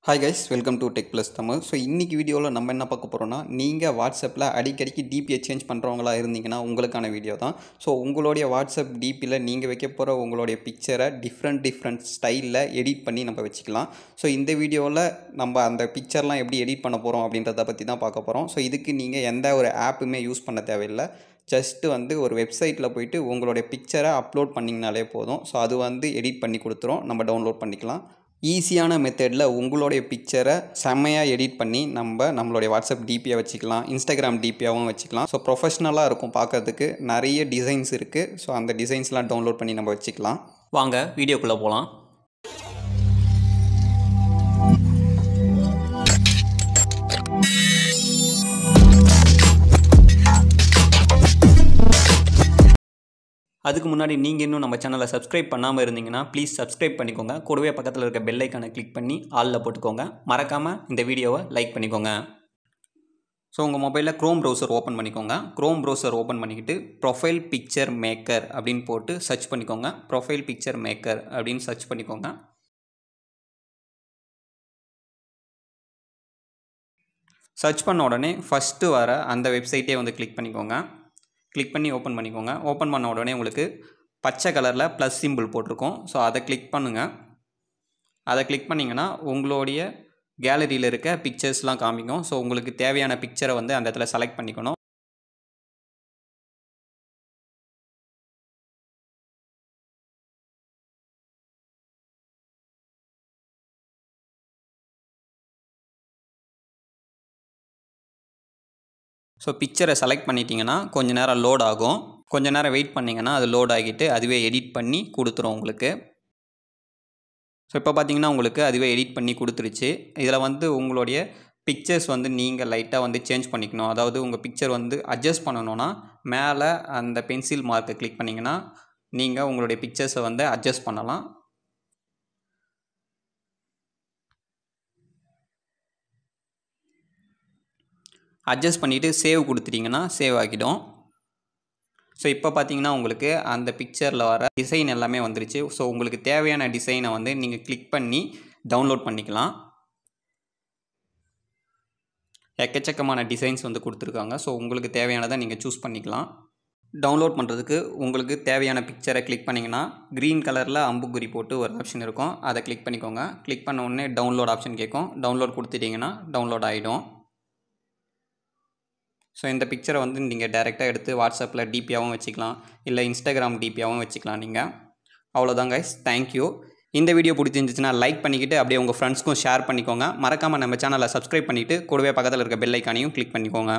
Hi guys, welcome to Tech Plus Tamil. So இன்னைக்கு வீடியோவில் நம்ம என்ன பார்க்க போகிறோம்னா, நீங்கள் வாட்ஸ்அப்பில் அடிக்கடிக்கு டிபியை சேஞ்ச் பண்ணுறவங்களா இருந்தீங்கன்னா உங்களுக்கான வீடியோ தான். ஸோ உங்களுடைய வாட்ஸ்அப் டிபியில் நீங்கள் வைக்க போகிற உங்களுடைய பிக்சரை டிஃப்ரெண்ட் ஸ்டைலில் எடிட் பண்ணி நம்ம வச்சுக்கலாம். ஸோ இந்த வீடியோவில் நம்ம அந்த பிக்சர்லாம் எப்படி எடிட் பண்ண போகிறோம் அப்படின்றத பற்றி தான் பார்க்க போகிறோம். ஸோ இதுக்கு நீங்கள் எந்த ஒரு ஆப்புமே யூஸ் பண்ண தேவையில்லை. ஜஸ்ட்டு ஒரு வெப்சைட்டில் போய்ட்டு உங்களுடைய பிக்சரை அப்லோட் பண்ணிங்கனாலே போதும். ஸோ அது எடிட் பண்ணி கொடுத்துரும், நம்ம டவுன்லோட் பண்ணிக்கலாம். ஈஸியான மெத்தடில் உங்களுடைய பிக்சரை செம்மையாக எடிட் பண்ணி நம்மளுடைய வாட்ஸ்அப் டிபியை வச்சுக்கலாம், இன்ஸ்டாகிராம் டிபியாகவும் வச்சுக்கலாம். ஸோ ப்ரொஃபஷ்னலாக இருக்கும் பார்க்கறதுக்கு. நிறைய டிசைன்ஸ் இருக்குது. ஸோ அந்த டிசைன்ஸ்லாம் டவுன்லோட் பண்ணி நம்ம வச்சுக்கலாம். வாங்க வீடியோக்குள்ளே போகலாம். அதுக்கு முன்னாடி நீங்கள் இன்னும் நம்ம சேனலை சப்ஸ்கிரைப் பண்ணாமல் இருந்தீங்கன்னா ப்ளீஸ் சப்ஸ்கிரைப் பண்ணிக்கோங்க. கூடவே பக்கத்தில் இருக்க பெல் ஐக்கானை கிளிக் பண்ணி ஆலில் போட்டுக்கோங்க. மறக்காமல் இந்த வீடியோவை லைக் பண்ணிக்கோங்க. ஸோ உங்கள் மொபைலில் க்ரோம் ப்ரௌசர் ஓப்பன் பண்ணிக்கோங்க. க்ரோம் ப்ரௌசர் ஓப்பன் பண்ணிக்கிட்டு ப்ரொஃபைல் பிக்சர் மேக்கர் அப்படின்னு போட்டு சர்ச் பண்ணிக்கோங்க. ப்ரொஃபைல் பிக்சர் மேக்கர் அப்படின்னு சர்ச் பண்ணிக்கோங்க. சர்ச் பண்ண உடனே ஃபஸ்ட்டு வர அந்த வெப்சைட்டே கிளிக் பண்ணிக்கோங்க. கிளிக் பண்ணி ஓப்பன் பண்ணிக்கோங்க. ஓப்பன் பண்ண உடனே உங்களுக்கு பச்சை கலரில் ப்ளஸ் சிம்பிள் போட்டிருக்கோம். ஸோ அதை கிளிக் பண்ணுங்கள். அதை கிளிக் பண்ணிங்கன்னா உங்களுடைய கேலரியில் இருக்க பிக்சர்ஸ்லாம் காமிக்கும். ஸோ உங்களுக்கு தேவையான பிக்சரை அந்த இடத்துல செலக்ட் பண்ணிக்கணும். ஸோ பிக்சரை செலக்ட் பண்ணிட்டீங்கன்னா கொஞ்சம் நேரம் லோட் ஆகும். கொஞ்சம் நேரம் வெயிட் பண்ணிங்கன்னா அது லோட் ஆகிட்டு அதுவே எடிட் பண்ணி கொடுத்துரும் உங்களுக்கு. ஸோ இப்போ பார்த்தீங்கன்னா உங்களுக்கு அதுவே எடிட் பண்ணி கொடுத்துருச்சு. இதில் உங்களுடைய பிக்சர்ஸ் நீங்கள் லைட்டாக சேஞ்ச் பண்ணிக்கணும். அதாவது உங்கள் பிக்சர் அட்ஜஸ்ட் பண்ணணுன்னா மேலே அந்த பென்சில் மார்க்கை கிளிக் பண்ணிங்கன்னா நீங்கள் உங்களுடைய பிக்சர்ஸை அட்ஜஸ்ட் பண்ணலாம். அட்ஜஸ்ட் பண்ணிவிட்டு சேவ் கொடுத்துட்டிங்கன்னா சேவ் ஆகிடும். ஸோ இப்போ பார்த்தீங்கன்னா உங்களுக்கு அந்த பிக்சரில் வர டிசைன் எல்லாமே வந்துருச்சு. ஸோ உங்களுக்கு தேவையான டிசைனை நீங்கள் கிளிக் பண்ணி டவுன்லோட் பண்ணிக்கலாம். எக்கச்சக்கமான டிசைன்ஸ் கொடுத்துருக்காங்க. ஸோ உங்களுக்கு தேவையானதை நீங்கள் சூஸ் பண்ணிக்கலாம். டவுன்லோட் பண்ணுறதுக்கு உங்களுக்கு தேவையான பிக்சரை கிளிக் பண்ணிங்கன்னா க்ரீன் கலரில் அம்புக்குறி போட்டு ஒரு ஆப்ஷன் இருக்கும். அதை கிளிக் பண்ணிக்கோங்க. கிளிக் பண்ண உடனே டவுன்லோட் ஆப்ஷன் கேட்கும். டவுன்லோட் கொடுத்துட்டிங்கன்னா டவுன்லோட் ஆகிடும். ஸோ இந்த பிக்சரை நீங்கள் டைரெக்டாக எடுத்து வாட்ஸ்அப்பில் டிபியாகவும் வச்சுக்கலாம், இல்லை இன்ஸ்டாகிராம் டிபியாகவும் வச்சுக்கலாம் நீங்கள். அவ்வளோதான் கைஸ், தேங்க்யூ. இந்த வீடியோ பிடிச்சிருந்துச்சுன்னா லைக் பண்ணிக்கிட்டு அப்படியே உங்கள் ஃப்ரெண்ட்ஸ்க்கும் ஷேர் பண்ணிக்கோங்க. மறக்காமல் நம்ம சேனலை சப்ஸ்கிரைப் பண்ணிவிட்டு கூடவே பக்கத்தில் இருக்க பெல் ஐக்கானையும் கிளிக் பண்ணிக்கோங்க.